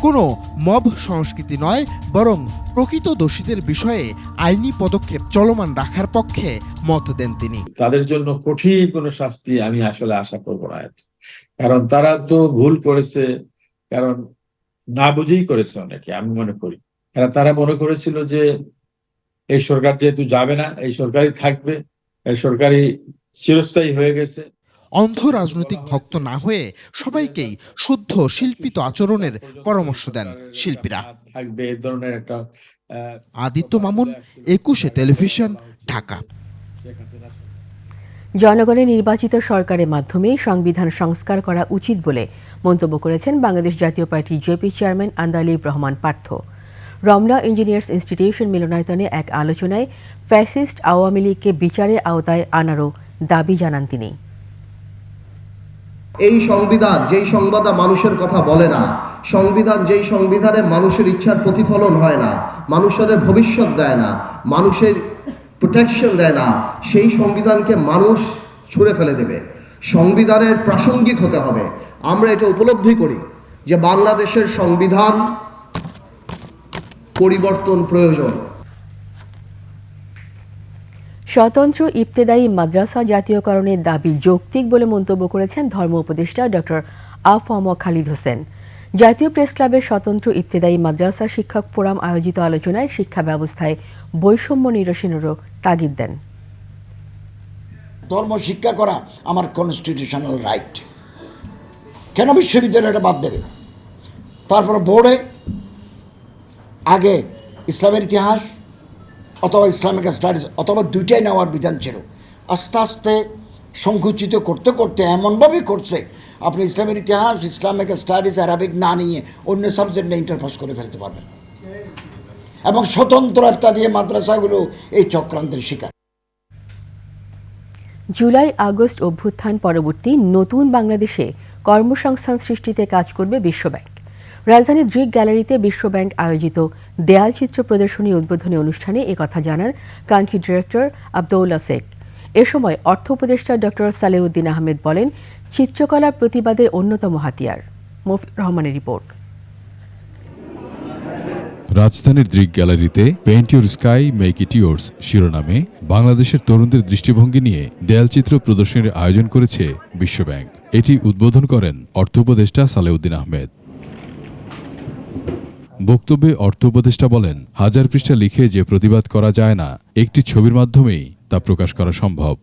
কোনো মব সংস্কৃতি নয়, বরং প্রকৃত দোষীদের বিষয়ে আইনি পদক্ষেপ চলমান রাখার পক্ষে মত দেন তিনি। তাদের জন্য কঠিন কোনো শাস্তি আমি আসলে আশা করবো না, কারণ তারা তো ভুল করেছে, কারণ না বুঝেই করেছে অনেকে, আমি মনে করি। তারা মনে করেছিল যে এই সরকার যেহেতু যাবে না, এই সরকারই থাকবে, এই সরকারই চিরস্থায়ী হয়ে গেছে। অন্ধ রাজনৈতিক ভক্ত না হয়ে সবাইকেই শুদ্ধ শিল্পিত আচরণের পরামর্শ দেন শিল্পীরা। থাকবে এই ধরনের একটা। আদিত্য মামুন, 21 টেলিভিশন, ঢাকা। জনগণের নির্বাচিত সরকারের মাধ্যমে সংবিধান সংস্কার করা উচিত বলে মন্তব্য করেছেন বাংলাদেশ জাতীয় party JP chairman Andalib Rahman Partha. Ramna engineers institution মিলনায়তনে এক আলোচনায় ফ্যাসিস্ট আওয়ামী লীগকে বিচারের আওতায় আনারও দাবি জানান তিনি। এই সংবিধান যেই সংবিধান মানুষের কথা বলে না, সংবিধান যেই সংবিধানে মানুষের ইচ্ছার প্রতিফলন হয় না, মানুষের ভবিষ্যৎ দেয় না, মানুষের প্রোটেকশন দেয় না, সেই সংবিধানকে মানুষ ছুঁড়ে ফেলে দেবে। সংবিধানের প্রাসঙ্গিক হতে হবে। আমরা এটা উপলব্ধি করি যে বাংলাদেশের সংবিধান পরিবর্তন প্রয়োজন। স্বতন্ত্র ইবতেদায়ী মাদ্রাসা জাতীয়করণের দাবি যৌক্তিক বলে মন্তব্য করেছেন ধর্ম উপদেষ্টা ডক্টর আফম খালিদ হোসেন। জাতীয় প্রেস ক্লাবের স্বতন্ত্র ইবতেদায়ী মাদ্রাসা শিক্ষক ফোরাম আয়োজিত আলোচনায় শিক্ষা ব্যবস্থায় বৈষম্য নিরসনেরও তাগিদ দেন। ধর্ম শিক্ষা করা আমার কনস্টিটিউশনাল রাইট, কেন বিশ্ববিদ্যালয়টা বাদ দেবে? তারপর বোর্ডে আগে ইসলামের ইতিহাস অথবা ইসলামিক স্টাডিজ অথবা দুইটাই নেওয়ার বিধান ছিল। আস্তে আস্তে সংকুচিত করতে করতে এমনভাবে করছে আপনি ইসলামের ইতিহাস, ইসলামিক স্টাডিজ, আরবিক না নিয়ে অন্য সাবজেক্ট নিয়ে ইন্টারপাস করে ফেলতে পারবেন, এবং স্বতন্ত্র একটা দিয়ে মাদ্রাসাগুলো এই চক্রান্তের শিকার। জুলাই আগস্ট অভ্যুত্থান পরবর্তী নতুন বাংলাদেশে কর্মসংস্থান সৃষ্টিতে কাজ করবে বিশ্বব্যাংক। রাজধানীর দৃক গ্যালারিতে বিশ্বব্যাংক আয়োজিত দেয়াল চিত্র প্রদর্শনী উদ্বোধনী অনুষ্ঠানে একথা জানান কান্ট্রি ডিরেক্টর আব্দুল্লা শেখ। এ সময় অর্থ উপদেষ্টা ডক্টর সালেউদ্দিন আহমেদ বলেন, চিত্রকলা প্রতিবাদের অন্যতম হাতিয়ার। মফিউর রহমানের রিপোর্ট। রাজধানীর দৃক গ্যালারিতে paint your sky make it yours শিরোনামে বাংলাদেশের তরুণদের দৃষ্টিভঙ্গি নিয়ে দেয়ালচিত্র প্রদর্শনীর আয়োজন করেছে বিশ্বব্যাংক। এটি উদ্বোধন করেন অর্থ উপদেষ্টা সালেউদ্দিন আহমেদ। বক্তব্যে অর্থ উপদেষ্টা বলেন, হাজার পৃষ্ঠা লিখে যে প্রতিবাদ করা যায় না, একটি ছবির মাধ্যমেই তা প্রকাশ করা সম্ভব।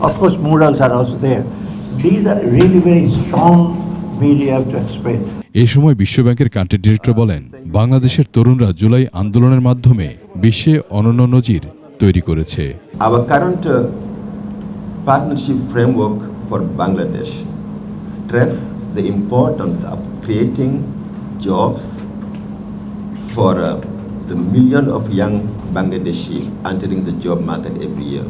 Of course, murals are also there. These are really very strong media to express. এই সময় বিশ্বব্যাংকের কান্ট্রি ডিরেক্টর বলেন, বাংলাদেশের তরুণরা জুলাই আন্দোলনের মাধ্যমে বিশ্বে অনন্য নজির তৈরি করেছে। Our current partnership framework for Bangladesh stress the importance of creating jobs for the million of young Bangladeshi entering the job market every year.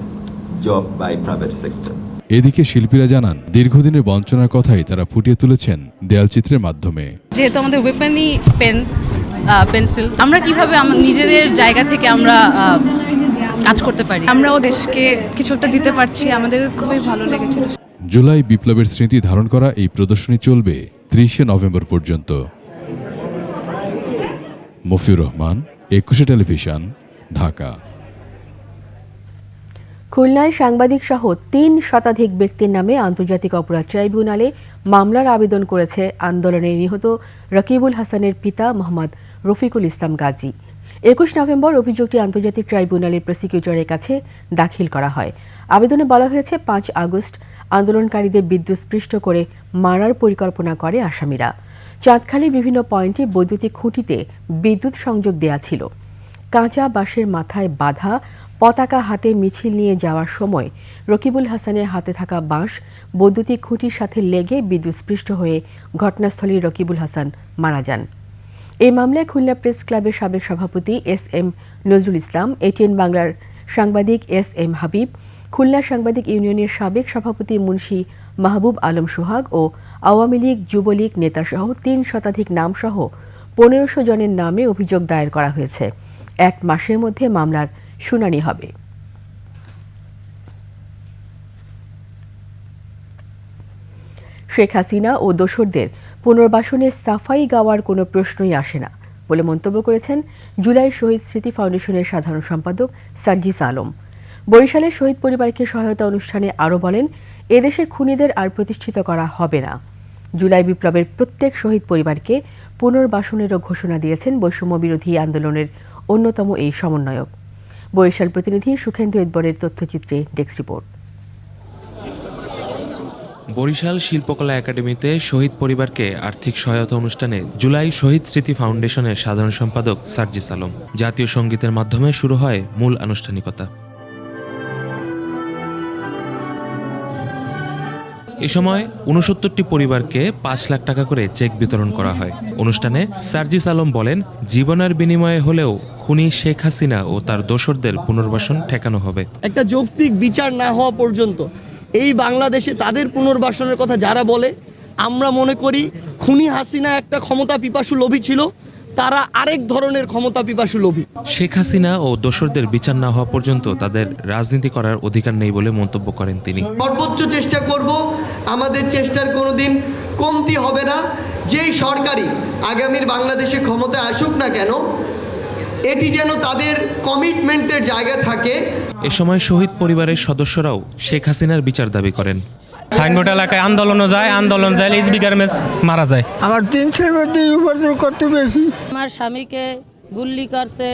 Job by private sector. এদিকে শিল্পীরা জানান, দীর্ঘদিনের বঞ্চনার কথাই তারা ফুটিয়ে তুলেছেন দেয়ালচিত্রের মাধ্যমে। যেহেতু আমাদের ওয়েপনই পেন্সিল, আমরা কিভাবে নিজেদের জায়গা থেকে আমরা কাজ করতে পারি, আমরাও দেশকে কিছু একটা দিতে পারছি, আমাদের খুবই ভালো লেগেছিল। জুলাই বিপ্লবের স্মৃতি ধারণ করা এই প্রদর্শনী চলবে 30শে নভেম্বর পর্যন্ত। মফিউর রহমান, 21 টেলিভিশন, ঢাকা। খুলনায় সাংবাদিক সহ 3 শতাধিক ব্যক্তির নামে আন্তর্জাতিক অপরাধ ট্রাইব্যুনালে মামলার আবেদন করেছে আন্দোলনে নিহত রকিবুল হাসানের পিতা মোহাম্মদ রফিকুল ইসলাম গাজী। 21 নভেম্বর অভিযোগটি আন্তর্জাতিক ট্রাইব্যুনালের প্রসিকিউটরের কাছে দাখিল করা হয়। আবেদনে বলা হয়েছে, 5 আগস্ট আন্দোলনকারীদের বিদ্যুৎস্পৃষ্ট করে মারার পরিকল্পনা করে আসামিরা। চাঁদখালী বিভিন্ন পয়েন্টে বৈদ্যুতিক খুঁটিতে বিদ্যুৎ সংযোগ দেয়া ছিল। কাঁচা বাঁশের মাথায় বাঁধা পতাকা হাতে মিছিল নিয়ে যাওয়ার সময় রকিবুল হাসানের হাতে থাকা বাঁশ বৈদ্যুতিক খুঁটির সাথে লেগে বিদ্যুৎস্পৃষ্ট হয়ে ঘটনাস্থলেই রকিবুল হাসান মারা যান। এই মামলায় খুলনা প্রেস ক্লাবের সাবেক সভাপতি SM নজরুল ইসলাম, ATN বাংলার সাংবাদিক SM হাবিব, খুলনা সাংবাদিক ইউনিয়নের সাবেক সভাপতি মুন্সি মাহবুব আলম সোহাগ ও আওয়ামী লীগ যুবলীগ নেতাসহ 3 শতাধিক নামসহ 1500 জনের নামে অভিযোগ দায়ের করা হয়েছে। 1 মাসের মধ্যে মামলার শুনানি হবে। শেখ হাসিনা ও দোসরদের পুনর্বাসনের সাফাই গাওয়ার কোনো প্রশ্নই আসে না বলে মন্তব্য করেছেন জুলাই শহীদ স্মৃতি ফাউন্ডেশনের সাধারণ সম্পাদক সার্জিস আলম। বরিশালের শহীদ পরিবারকে সহায়তা অনুষ্ঠানে আরও বলেন, এদেশের খুনিদের আর প্রতিষ্ঠিত করা হবে না। জুলাই বিপ্লবের প্রত্যেক শহীদ পরিবারকে পুনর্বাসনেরও ঘোষণা দিয়েছেন বৈষম্য বিরোধী আন্দোলনের অন্যতম এই সমন্বয়ক। বরিশাল প্রতিনিধি সুখেন্দু এদবরের তথ্যচিত্রে ডেস্ক রিপোর্ট। বরিশাল শিল্পকলা একাডেমিতে শহীদ পরিবারকে আর্থিক সহায়তা অনুষ্ঠানে জুলাই শহীদ স্মৃতি ফাউন্ডেশনের সাধারণ সম্পাদক সার্জিস আলম। জাতীয় সঙ্গীতের মাধ্যমে শুরু হয় মূল আনুষ্ঠানিকতা। এ সময় 69টি পরিবারকে 5 লাখ টাকা করে চেক বিতরণ করা হয়। অনুষ্ঠানে সার্জিস আলম বলেন, জীবনের বিনিময়ে হলেও খুনি শেখ হাসিনা ও তার দোসরদের পুনর্বাসন ঠেকানো হবে। একটা যৌক্তিক বিচার না হওয়া পর্যন্ত এই বাংলাদেশে তাদের পুনর্বাসনের কথা যারা বলে, আমরা মনে করি খুনি হাসিনা একটা ক্ষমতা পিপাসু লোভী ছিল, তারা আরেক ধরনের ক্ষমতা পিপাসু লোভী। শেখ হাসিনা ও দোসরদের বিচার না হওয়া পর্যন্ত তাদের রাজনীতি করার অধিকার নেই বলে মন্তব্য করেন তিনি। সর্বোচ্চ চেষ্টা করব, আমাদের চেষ্টার কোনোদিন কমতি হবে না। যেই সরকারই আগামীর বাংলাদেশে ক্ষমতায় আসুক না কেন, এটি যেন তাদের কমিটমেন্টের জায়গা থাকে। এ সময় শহীদ পরিবারের সদস্যরাও শেখ হাসিনার বিচার দাবি করেন। সাইনবোর্ড এলাকায় আন্দোলন যায় এইচবি গার্মেন্টস মারা যায়। আমার 3 ছেলের মধ্যে উপার্জন করতে বেশি। আমার স্বামীকে গুল্লি করছে,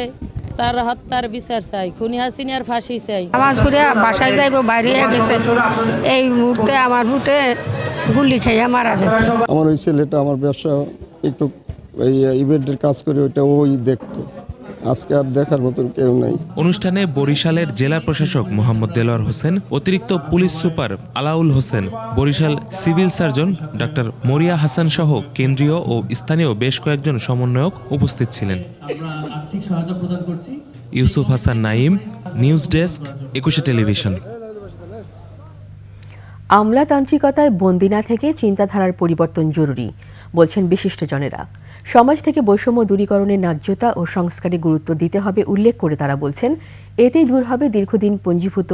তার হত্যার বিচার চাই, খুনি হাসিনার ফাঁসি চাই। আমার সুরে বাসায় যাইব বাইরে গেছে, এই মুহূর্তে আমার ভূতে গুলি খাইয়া মারা গেছে। আমার ওই ছেলেটা আমার ব্যবসা একটু এই ইভেন্টের কাজ করে ওইটা ওই দেখতো, আজকে আর দেখার মতন কেউ নাই। অনুষ্ঠানে বরিশালের জেলা প্রশাসক মোহাম্মদ দেলোয়ার হোসেন, অতিরিক্ত police super Alaul Hossain, Barishal civil surgeon doctor Moriya Hasan সহ কেন্দ্রীয় ও স্থানীয় বেশ কয়েকজন সমন্বয়ক উপস্থিত ছিলেন। Yusuf Hasan Naim, news desk, 21 television. আমলাতান্ত্রিকতায় বন্দী না থেকে চিন্তাধারার পরিবর্তন জরুরি বলছেন বিশিষ্টজনেরা। সমাজ থেকে বৈষম্য দূরীকরণে ন্যায্যতা ও সংস্কারে গুরুত্ব দিতে হবে উল্লেখ করে তারা বলছেন, এতেই দূর হবে দীর্ঘদিন পঞ্জীভূত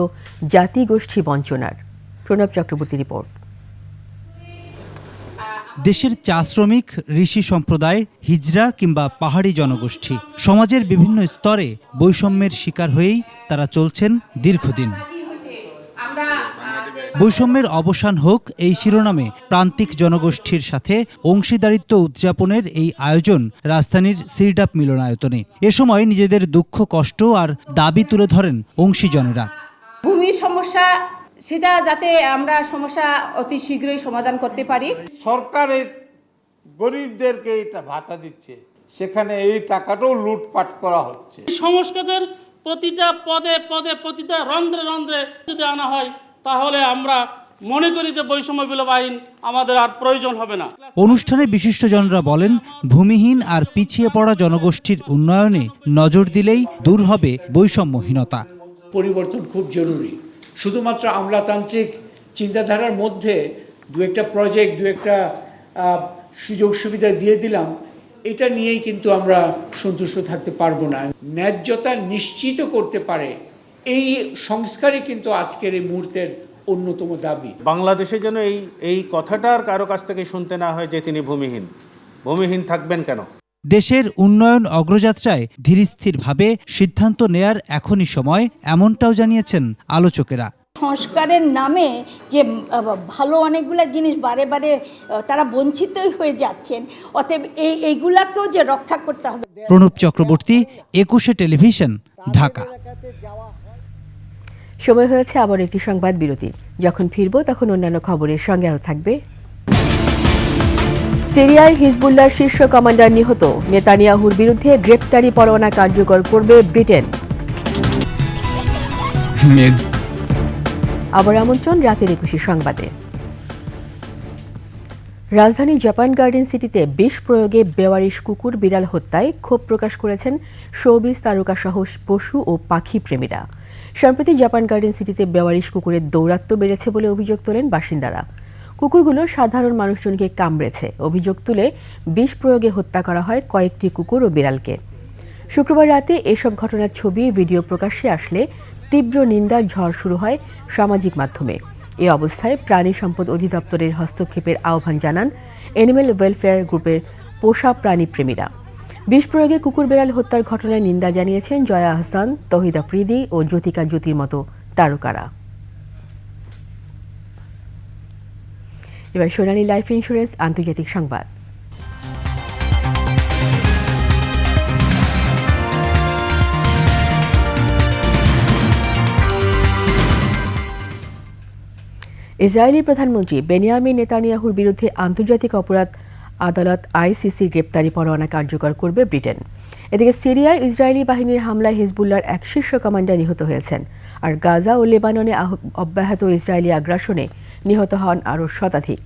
জাতি গোষ্ঠী বঞ্চনার। প্রণব চক্রবর্তী রিপোর্ট। দেশের চা শ্রমিক, ঋষি সম্প্রদায়, হিজড়া কিংবা পাহাড়ি জনগোষ্ঠী সমাজের বিভিন্ন স্তরে বৈষম্যের শিকার হয়েই তারা চলছেন দীর্ঘদিন। বৈষম্যের অবসান হোক এই শিরোনামে প্রান্তিক জনগোষ্ঠীর সাথে অংশীদারিত্ব উদযাপনের এই আয়োজন রাজধানীর সিরডাপ মিলনায়তনে। এ সময় নিজেদের দুঃখ কষ্ট আর দাবি তুলে ধরেন অংশীজনেরা। ভূমির সমস্যা, সেটা যাতে আমরা সমস্যা অতি শীঘ্রই সমাধান করতে পারি। সরকারের গরিবদেরকে এটা ভাতা দিচ্ছে, সেখানে এই টাকাটাও লুটপাট করা হচ্ছে। সংস্কারের প্রতিটা পদে পদে, প্রতিটা রন্ধ্রে রন্ধ্রে যদি আনা হয়, তাহলে আমরা মনে করি যে বৈষম্য বিলোপ আইন আমাদের আর প্রয়োজন হবে না। অনুষ্ঠানে বিশিষ্টজনরা বলেন, ভূমিহীন আর পিছিয়ে পড়া জনগোষ্ঠীর উন্নয়নে নজর দিলেই দূর হবে বৈষম্যহীনতা। পরিবর্তন খুব জরুরি। শুধুমাত্র আমলাতান্ত্রিক চিন্তাধারার মধ্যে দু একটা প্রজেক্ট, দু একটা সুযোগ সুবিধা দিয়ে দিলাম, এটা নিয়েই কিন্তু আমরা সন্তুষ্ট থাকতে পারবো না। ন্যায্যতা নিশ্চিত করতে পারে এই সংস্কারই কিন্তু আজকের এই মুহূর্তের অন্যতম দাবি। বাংলাদেশে যেন এই কথাটা আর কারো কাছ থেকে শুনতে না হয় যে তিনি ভূমিহীন থাকবেন কেন। দেশের উন্নয়ন অগ্রযাত্রায় ধীরস্থিরভাবে সিদ্ধান্ত নেয়ার এখনই সময়, এমনটাও জানিয়েছেন আলোচকেরা। সংস্কারের নামে যে ভালো অনেকগুলো জিনিস বারে বারে তারা বঞ্চিতই হয়ে যাচ্ছেন, অতএব এইগুলাকেও যে রক্ষা করতে হবে। প্রণব চক্রবর্তী, 21 টেলিভিশন, ঢাকা। সময় হয়েছে আবার একটি সংবাদ বিরতি। যখন ফিরব তখন অন্যান্য খবরের সঙ্গে আরও থাকবে। সিরিয়ায় হিজবুল্লাহর শীর্ষ কমান্ডার নিহত, নেতানিয়াহুর বিরুদ্ধে গ্রেপ্তারি পরোয়ানা কার্যকর করবে ব্রিটেন। আবার আমন্ত্রণ রাতের 21 সংবাদে। রাজধানী জাপান গার্ডেন সিটিতে বিষ প্রয়োগে বেওয়ারিশ কুকুর বিড়াল হত্যায় ক্ষোভ প্রকাশ করেছেন শোবিজ তারকা সহ পশু ও পাখি প্রেমীরা। সম্প্রতি জাপান গার্ডেন সিটিতে বেওয়ারিশ কুকুরের দৌরাত্ম্য বেড়েছে বলে অভিযোগ তোলেন বাসিন্দারা। কুকুরগুলো সাধারণ মানুষজনকে কামড়েছে। অভিযোগ তুলে বিষ প্রয়োগে হত্যা করা হয় কয়েকটি কুকুর ও বিড়ালকে। শুক্রবার রাতে এসব ঘটনার ছবি ভিডিও প্রকাশ্যে আসলে তীব্র নিন্দার ঝড় শুরু হয় সামাজিক মাধ্যমে। এ অবস্থায় প্রাণী সম্পদ অধিদপ্তরের হস্তক্ষেপের আহ্বান জানান অ্যানিম্যাল ওয়েলফেয়ার গ্রুপের পোষা প্রাণী প্রেমীরা। বিষ প্রয়োগে কুকুর বেড়াল হত্যার ঘটনায় নিন্দা জানিয়েছেন জয়া আহসান, তৌহিদ আফ্রিদি ও জ্যোতিকা জ্যোতির মতো তারকারা। এবার সোনালী লাইফ ইন্স্যুরেন্স আন্তর্জাতিক সংবাদ। ইসরায়েলি প্রধানমন্ত্রী বেনিয়ামিন নেতানিয়াহুর বিরুদ্ধে আন্তর্জাতিক অপরাধ আদালত আইসিসির গ্রেপ্তারি পরোয়ানা কার্যকর করবে ব্রিটেন। এদিকে সিরিয়ায় ইসরায়েলি বাহিনীর হামলায় হিজবুল্লাহর এক শীর্ষ কমান্ডার নিহত হয়েছেন, আর গাজা ও লেবাননে অব্যাহত ইসরায়েলি আগ্রাসনে নিহত হন আরও শতাধিক।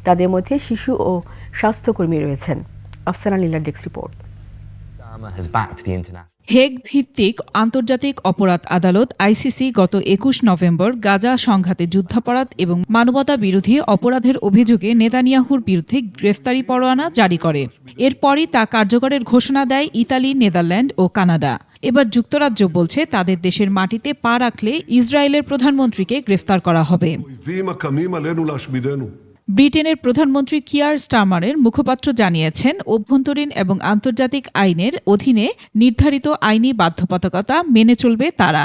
তাদের মধ্যে শিশু ও স্বাস্থ্যকর্মী রয়েছেন। আফসানা লীলার ডেস্ক রিপোর্ট। হেগ ভিত্তিক আন্তর্জাতিক অপরাধ আদালত আইসিসি গত 21 নভেম্বর গাজা সংঘাতে যুদ্ধাপরাধ এবং মানবতা বিরোধী অপরাধের অভিযোগে নেতানিয়াহুর বিরুদ্ধে গ্রেফতারি পরোয়ানা জারি করে। এরপরই তা কার্যকরের ঘোষণা দেয় ইতালি, নেদারল্যান্ড ও কানাডা। এবার যুক্তরাজ্য বলছে তাদের দেশের মাটিতে পা রাখলে ইসরায়েলের প্রধানমন্ত্রীকে গ্রেফতার করা হবে। ব্রিটেনের প্রধানমন্ত্রী কিয়ার স্টারমারের মুখপাত্র জানিয়েছেন, অভ্যন্তরীণ এবং আন্তর্জাতিক আইনের অধীনে নির্ধারিত আইনি বাধ্যবাধকতা মেনে চলবে তারা।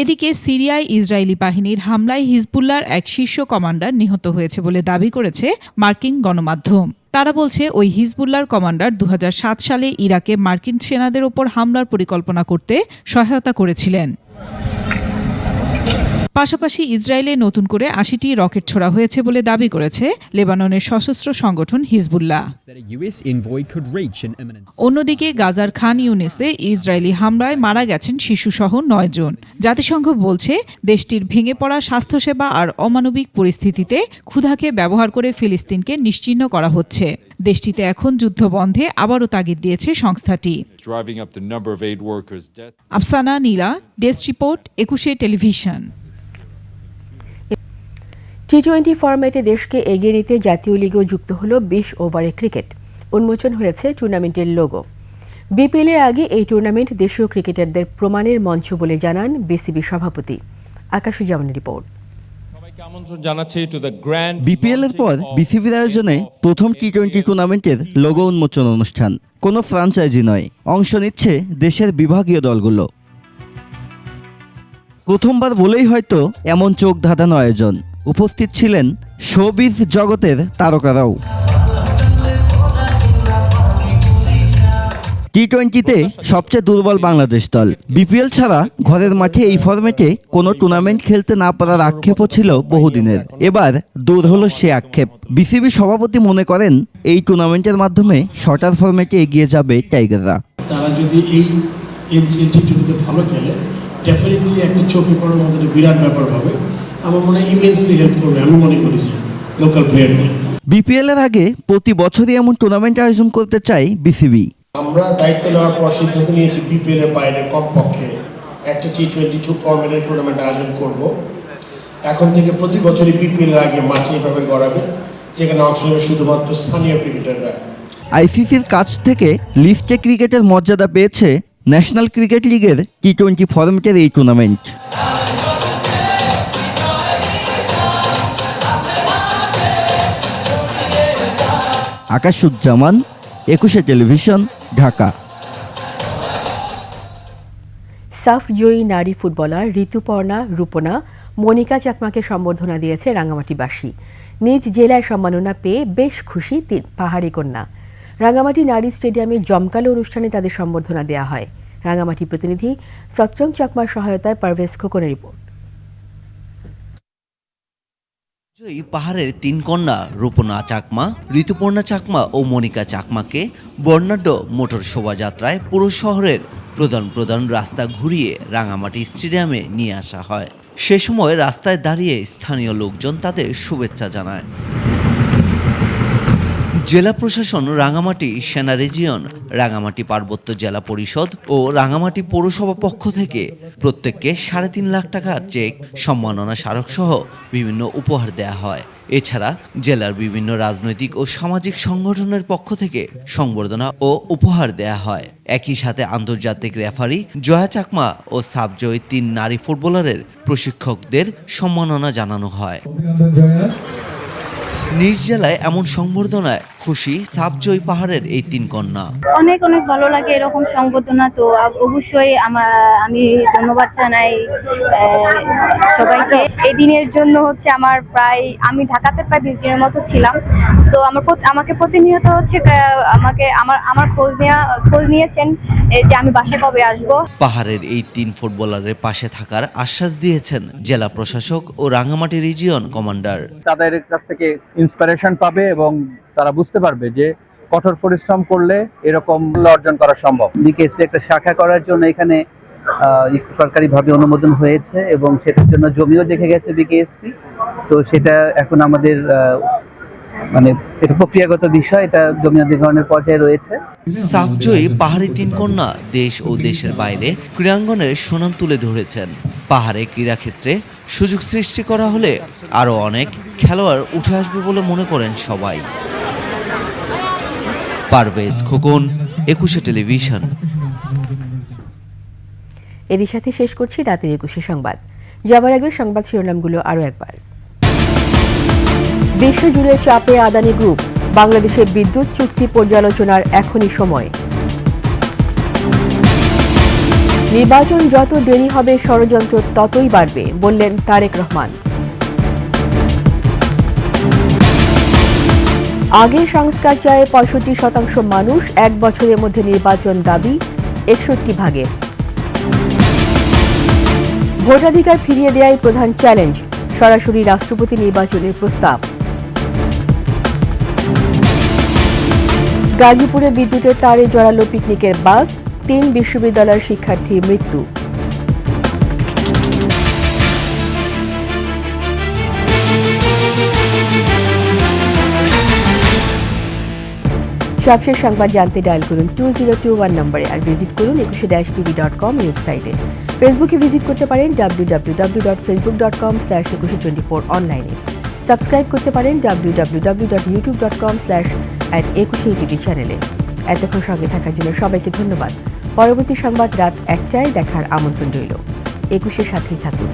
এদিকে সিরিয়ায় ইসরায়েলি বাহিনীর হামলায় হিজবুল্লাহর এক শীর্ষ কমান্ডার নিহত হয়েছে বলে দাবি করেছে মার্কিন গণমাধ্যম। তারা বলছে ওই হিজবুল্লাহর কমান্ডার 2007 সালে ইরাকে মার্কিন সেনাদের ওপর হামলার পরিকল্পনা করতে সহায়তা করেছিলেন। পাশাপাশি ইসরায়েলে নতুন করে 80টি রকেট ছোড়া হয়েছে বলে দাবি করেছে লেবাননের সশস্ত্র সংগঠন হিজবুল্লাহ। অন্যদিকে গাজার খান ইউনিসে ইসরায়েলি হামলায় মারা গেছেন শিশুসহ 9 জন। জাতিসংঘ বলছে দেশটির ভেঙে পড়া স্বাস্থ্যসেবা আর অমানবিক পরিস্থিতিতে ক্ষুধাকে ব্যবহার করে ফিলিস্তিনকে নিশ্চিহ্ন করা হচ্ছে। দেশটিতে এখন যুদ্ধ বন্ধে আবারও তাগিদ দিয়েছে সংস্থাটি। আফসানা নীলা, ডেস্ক রিপোর্ট, 21 টেলিভিশন। টি-20 ফরম্যাটে দেশকে এগিয়ে নিতে জাতীয় লিগেও যুক্ত হল 20 ওভারের ক্রিকেট। উন্মোচন হয়েছে টুর্নামেন্টের লোগো। বিপিএলের আগে এই টুর্নামেন্ট দেশীয় ক্রিকেটারদের প্রমাণের মঞ্চ বলে জানান বিসিবি সভাপতি। আকাশুজ্জামানের রিপোর্ট। বিপিএলের পর বিসিবির আয়োজনে প্রথম টি-20 টুর্নামেন্টের লোগো উন্মোচন অনুষ্ঠান। কোনো ফ্র্যাঞ্চাইজি নয়, অংশ নিচ্ছে দেশের বিভাগীয় দলগুলো। প্রথমবার বলেই হয়তো এমন চোখ ধাঁধানো আয়োজন। উপস্থিত ছিলেন শোবিজ জগতের তারকারাও। টি-20তে সবচেয়ে দুর্বল বাংলাদেশ দল। বিপিএল ছাড়া ঘরের মাঠে এই ফরম্যাটে কোনো টুর্নামেন্ট খেলতে না পারার আক্ষেপও ছিল বহুদিনের। এবার দূর হলো সে আক্ষেপ। বিসিবি সভাপতি মনে করেন এই টুর্নামেন্টের মাধ্যমে শর্টার ফরম্যাটে এগিয়ে যাবে টাইগাররা। তারা যদি এই এনসিএনটি ভালো খেলে ডেফিনেটলি একটা চোখে পড়ার মতো বিরাট ব্যাপার হবে। আমার মনে হয় ইমেন্সলি হেল্প করবে, আমি মনে করি যে লোকাল প্লেয়ারদের। বিপিএল এর আগে প্রতি বছরই এমন টুর্নামেন্ট আয়োজন করতে চাই বিসিবি। আমরা দায়িত্ব নেওয়ার পর সিদ্ধান্ত নিয়েছি বিপিএল এর বাইরে কমপক্ষে একটা টি-22 ফরম্যাটের টুর্নামেন্ট আয়োজন করব। এখন থেকে প্রতি বছরই বিপিএল এর আগে মাঠে এভাবে গড়াবে, যেখানে অংশ নেবে শুধুমাত্র স্থানীয় ক্রিকেটাররা। আইসিসির কাছ থেকে লিস্টে ক্রিকেটের মর্যাদা পেয়েছে ন্যাশনাল ক্রিকেট লিগের টি-20 ফরম্যাটের এই টুর্নামেন্ট। আকাশুজ্জামান, 21 টেলিভিশন, ঢাকা। সাফ জয়ী নারী ফুটবলার ঋতুপর্ণা রূপনা মনিকা চাকমাকে সম্বর্ধনা দিয়েছে রাঙামাটিবাসী। নিজ জেলায় সম্মাননা পেয়ে বেশ খুশি পাহাড়ি কন্যা। রাঙামাটি নারী স্টেডিয়ামে জমকালো অনুষ্ঠানে তাদের সম্বর্ধনা দেওয়া হয়। রাঙামাটি প্রতিনিধি সত্রং চাকমার সহায়তায় পারভেজ খোকনের রিপোর্ট। পাহাড়ের 3 কন্যা রূপনা চাকমা, ঋতুপর্ণা চাকমা ও মনিকা চাকমাকে বর্ণাঢ্য মোটর শোভাযাত্রায় পুরো শহরের প্রধান রাস্তা ঘুরিয়ে রাঙামাটি স্টেডিয়ামে নিয়ে আসা হয়। সে সময় রাস্তায় দাঁড়িয়ে স্থানীয় লোকজন তাদের শুভেচ্ছা জানায়। জেলা প্রশাসন, রাঙামাটি সেনা রিজিয়ন, রাঙামাটি পার্বত্য জেলা পরিষদ ও রাঙামাটি পৌরসভা পক্ষ থেকে প্রত্যেককে 3.5 লাখ টাকার চেক, সম্মাননা স্মারক সহ বিভিন্ন উপহার দেয়া হয়। এছাড়া জেলার বিভিন্ন রাজনৈতিক ও সামাজিক সংগঠনের পক্ষ থেকে সংবর্ধনা ও উপহার দেয়া হয়। একই সাথে আন্তর্জাতিক রেফারি জয়া চাকমা ও সাবজয়ী 3 নারী ফুটবলারের প্রশিক্ষকদের সম্মাননা জানানো হয়। নিজ জেলায় এমন সংবর্ধনায় খুশি সাবজয়ী পাহাড়ের এই 3 কন্যা। অনেক ভালো লাগে এরকম সংবর্ধনা, তো অবশ্যই আমি ধন্যবাদ জানাই সবাইকে। এই দিনের জন্য আমার আমি ঢাকাতে প্রায় 20 দিনের মতো ছিলাম। তো আমাকে প্রতিনিয়ত আমার খোঁজ নিয়েছেন যে আমি বাসায় কবে আসবো। পাহাড়ের এই 3 ফুটবলারের পাশে থাকার আশ্বাস দিয়েছেন জেলা প্রশাসক ও রাঙামাটি রিজিয়ন কমান্ডার। তাদের কাছ থেকে ইন্সপিরেশন পাবে এবং তারা বুঝতে পারবে যে কঠোর পরিশ্রম করলে এরকম অর্জন করা সম্ভব। বিকেএসপি একটা শাখা করার জন্য এখানে সরকারিভাবে অনুমোদন হয়েছে এবং সেটার জন্য জমিও দেখে গেছে বিকেএসপি। তো সেটা এখন আমাদের এটা প্রক্রিয়াগত বিষয়, এটা জমি অধিগ্রহণের পর্যায়ে রয়েছে। সাফজয়ী পাহাড়ি 3 কন্যা দেশ ও দেশের বাইরে ক্রীড়াঙ্গনের সুনাম তুলে ধরেছেন। পাহাড়ে ক্রীড়াক্ষেত্রে সুযোগ সৃষ্টি করা হলে আরও অনেক খেলোয়াড় উঠে আসবে বলে মনে করেন সবাই। পারভেজ খোকন, 21 টেলিভিশন। এরই সাথে শেষ করছি রাতের 21 সংবাদ। যাবার আগে সংবাদ শিরোনামগুলো আরও একবার। বিশ্বজুড়ে চাপে আদানি গ্রুপ, বাংলাদেশের বিদ্যুৎ চুক্তি পর্যালোচনার এখনই সময়। নির্বাচন যত দেরি হবে ষড়যন্ত্র ততই বাড়বে, বললেন তারেক রহমান। আগে সংস্কার চায় 65% মানুষ, 1 বছরের মধ্যে নির্বাচন দাবি 61 ভাগে। ভোটাধিকার ফিরিয়ে দেওয়াই প্রধান চ্যালেঞ্জ, সরাসরি রাষ্ট্রপতি নির্বাচনের প্রস্তাব। গাজীপুরে বিদ্যুতের তারে জড়ালো পিকনিকের বাস, 3 বিশ্ববিদ্যালয়ের শিক্ষার্থীর মৃত্যু। সবশেষ সংবাদ জানতে ডায়াল করুন 2021 নম্বরে আর ভিজিট করুন 21-tv.com ওয়েবসাইটে। ফেসবুকে ভিজিট করতে পারেন www.facebook.com/2124 অনলাইনে। সাবস্ক্রাইব করতে পারেন www.youtube.com/@21tv চ্যানেলে। এতক্ষণ সঙ্গে থাকার জন্য সবাইকে ধন্যবাদ। পরবর্তী সংবাদ রাত 1টায় দেখার আমন্ত্রণ রইল। 21-এর সাথেই থাকুন।